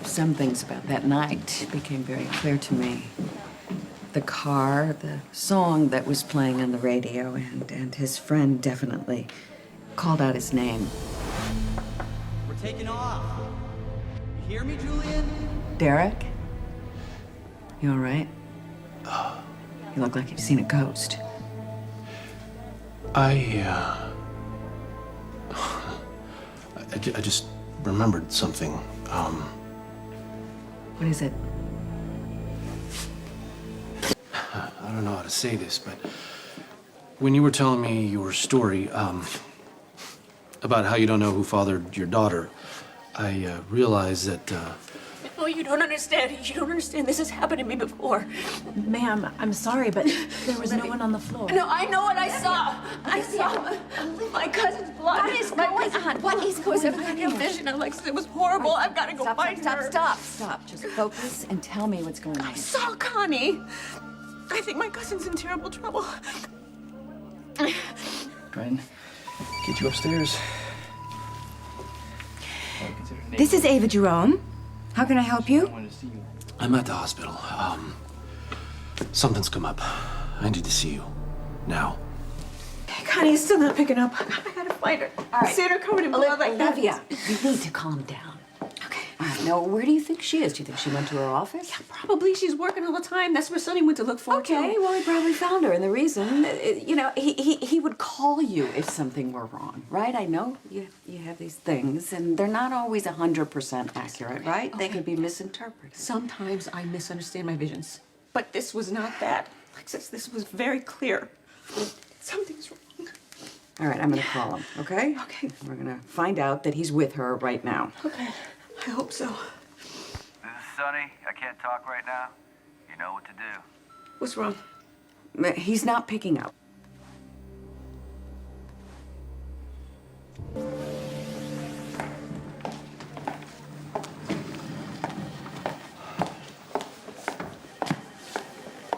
Some things about that night became very clear to me. The car, the song that was playing on the radio, and his friend definitely called out his name. We're taking off. You hear me, Julian? Derek? You all right? You look like you've seen a ghost. I just remembered something. What is it? I don't know how to say this, but when you were telling me your story, about how you don't know who fathered your daughter, I realized that, No, you don't understand. You don't understand. This has happened to me before. Ma'am, I'm sorry, but there was no one on the floor. No, I know what I saw. I saw my cousin's blood. What is going on? What is going on I had here? a vision, Alexis. It was horrible. I've got to go find her. Stop. Just focus and tell me what's going on. I saw Connie. I think my cousin's in terrible trouble. Gwen, get you upstairs. This is Ava Jerome. How can I help you? I'm at the hospital. Something's come up. I need to see you. Now. Connie is still not picking up. I gotta find her. All right. Seeing her covered in blood like that. Olivia, you need to calm down. Okay. All right, now, where do you think she is? Do you think she went to her office? Probably she's working all the time. That's where Sonny went to look for Okay, too. well, he probably found her, and the reason, he would call you if something were wrong, right? I know you have these things, and they're not always 100% accurate, right? They could be misinterpreted. Sometimes I misunderstand my visions, but this was not that. Alexis, this was very clear. Something's wrong. All right, I'm gonna call him, okay? Okay. We're gonna find out that he's with her right now. Okay, I hope so. This is Sonny. I can't talk right now. You know what to do. What's wrong? He's not picking up.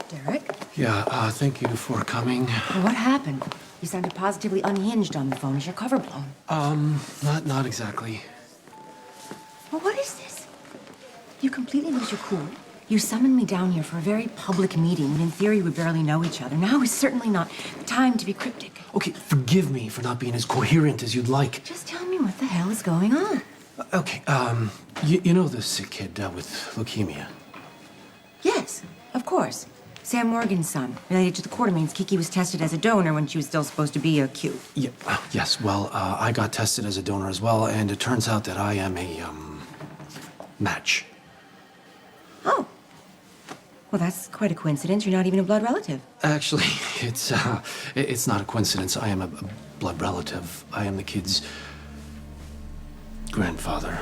Derek? Yeah, thank you for coming. What happened? You sounded positively unhinged on the phone. Is your cover blown? Not exactly. Well, what is this? You completely lose your cool. You summoned me down here for a very public meeting when in theory we barely know each other. Now is certainly not the time to be cryptic. Okay, forgive me for not being as coherent as you'd like. Just tell me what the hell is going on. Okay, you know the sick kid with leukemia? Yes, of course. Sam Morgan's son, related to the Quartermains. Kiki was tested as a donor when she was still supposed to be a Q. Yeah, yes, well, I got tested as a donor as well, and it turns out that I am a, match. Oh. Well, that's quite a coincidence. You're not even a blood relative. Actually, it's not a coincidence. I am a blood relative. I am the kid's grandfather.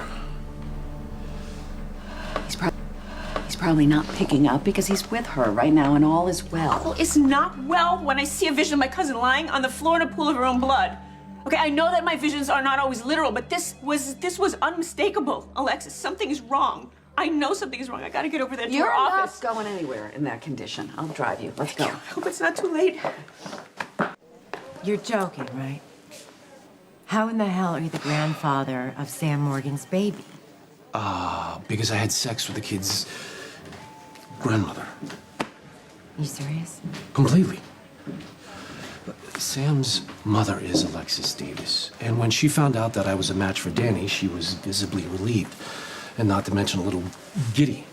He's probably not picking up because he's with her right now, and all is well. Well, it's not well when I see a vision of my cousin lying on the floor in a pool of her own blood. Okay, I know that my visions are not always literal, but this was unmistakable. Alexis, something is wrong. I know something is wrong. I gotta get over there to her office. You're not going anywhere in that condition. I'll drive you. Let's go. I hope it's not too late. You're joking, right? How in the hell are you the grandfather of Sam Morgan's baby? Because I had sex with the kid's grandmother. You serious? Completely. Sam's mother is Alexis Davis, and when she found out that I was a match for Danny, she was visibly relieved, and not to mention a little giddy.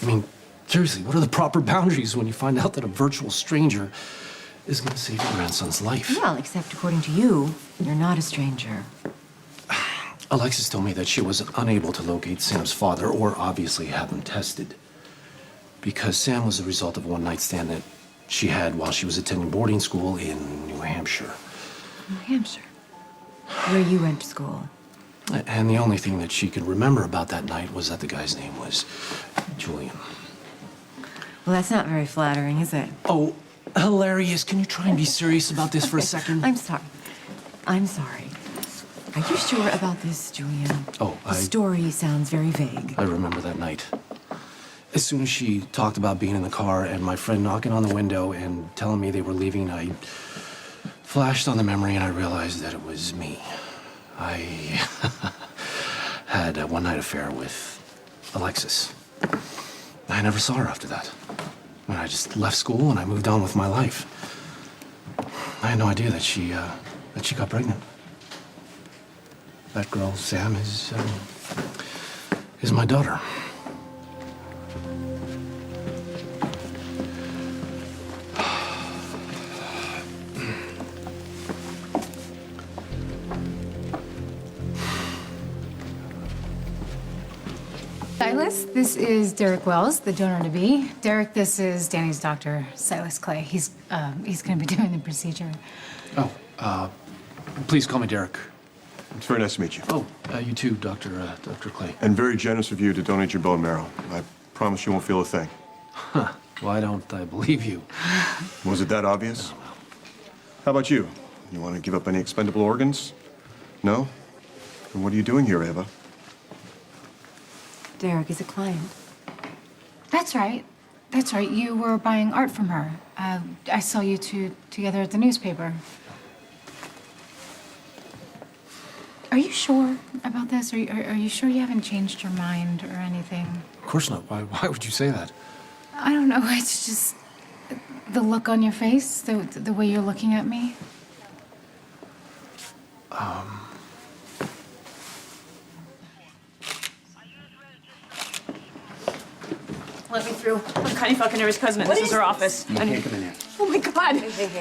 I mean, seriously, what are the proper boundaries when you find out that a virtual stranger is going to save your grandson's life? Well, except according to you, you're not a stranger. Alexis told me that she was unable to locate Sam's father or obviously have him tested because Sam was the result of a one-night stand that she had while she was attending boarding school in New Hampshire. New Hampshire? Where you went to school? And the only thing that she could remember about that night was that the guy's name was Julian. Well, that's not very flattering, is it? Oh, hilarious. Can you try and be serious about this for a second? I'm sorry. I'm sorry. Are you sure about this, Julian? Oh, The story sounds very vague. I remember that night. As soon as she talked about being in the car and my friend knocking on the window and telling me they were leaving, I flashed on the memory and I realized that it was me. had a one-night affair with Alexis. I never saw her after that. When I just left school and I moved on with my life. I had no idea that she got pregnant. That girl, Sam, is my daughter. Silas, this is Derek Wells, the donor-to-be. Derek, this is Danny's doctor, Silas Clay. He's going to be doing the procedure. Oh, please call me Derek. It's very nice to meet you. Oh, you too, Dr. Clay. And very generous of you to donate your bone marrow. I promise you won't feel a thing. Huh. Why don't I believe you? Was it that obvious? How about you? You want to give up any expendable organs? No? Then what are you doing here, Ava? Derek is a client. That's right. That's right. You were buying art from her. I saw you two together at the newspaper. Are you sure about this? Are you sure you haven't changed your mind or anything? Of course not. Why would you say that? I don't know. It's just the look on your face, the way you're looking at me. Let me through. I'm Connie Falconer's cousin, and this is her office. You can't come in here. Oh my God!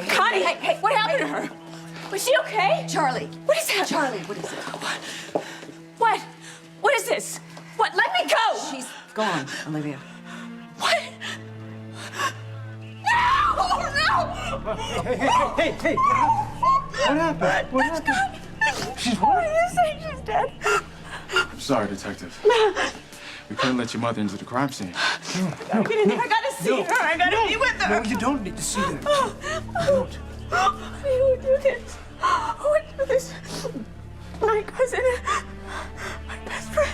Connie, hey, what happened to her? Was she okay? Charlie. What is that? Charlie, what is it? What? What is this? What? Let me go! She's gone, Olivia. What? No! No! Hey! What happened? What happened? She's what? You say she's dead? I'm sorry, Detective. We couldn't let your mother into the crime scene. Get in there. I gotta see her. I gotta be with her. No, you don't need to see that. Don't. Who would do this? Who would do this? My cousin. My best friend.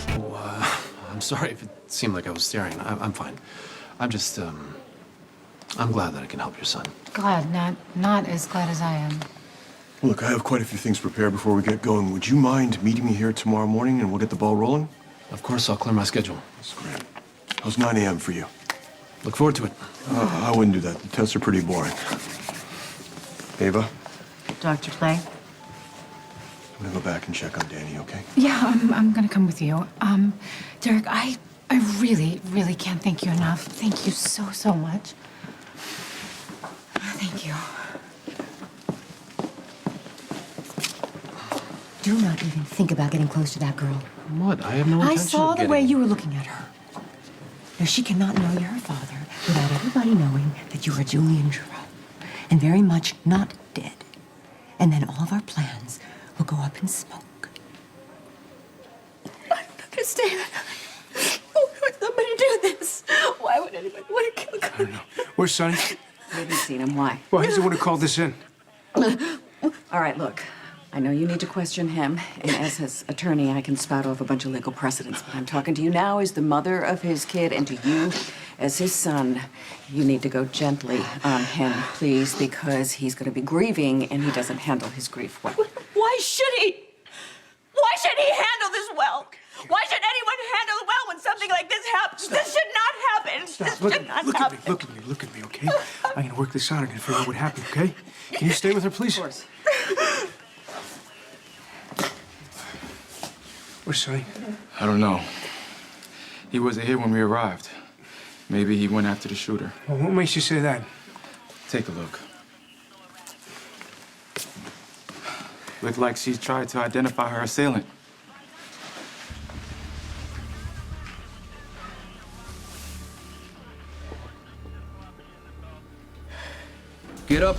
Oh, I'm sorry if it seemed like I was staring. I'm fine. I'm just, I'm glad that I can help your son. Glad, not as glad as I am. Look, I have quite a few things prepared before we get going. Would you mind meeting me here tomorrow morning and we'll get the ball rolling? Of course, I'll clear my schedule. That's great. How's 9 a.m. for you? Look forward to it. I wouldn't do that. The tests are pretty boring. Ava, Dr. Clay? I'm gonna go back and check on Danny, okay? Yeah, I'm gonna come with you. Derek, I really can't thank you enough. Thank you so much. Thank you. Do not even think about getting close to that girl. What? I have no intention I saw of the way getting... you were looking at her. Now, she cannot know you're her father without everybody knowing that you are Julian Giroux, and very much not dead. And then all of our plans will go up in smoke. I'm not gonna stay. Why would somebody do this? Why would anybody want to kill Connie? Where's Sonny? We haven't seen him. Why? Well, he's the one who called this in. All right, look. I know you need to question him, and as his attorney, I can spout off a bunch of legal precedents, but I'm talking to you now as the mother of his kid, and to you as his son. You need to go gently on him, please, because he's going to be grieving, and he doesn't handle his grief well. Why should he? Why should he handle this well? Why should anyone handle it well when something like this happens? This should not happen. This should not happen. Look at me, okay? I'm gonna work this out. I'm gonna figure out what happened, okay? Can you stay with her, please? Of course. Where's Sonny? I don't know. He wasn't here when we arrived. Maybe he went after the shooter. Well, what makes you say that? Take a look. Looked like she tried to identify her assailant. Get up.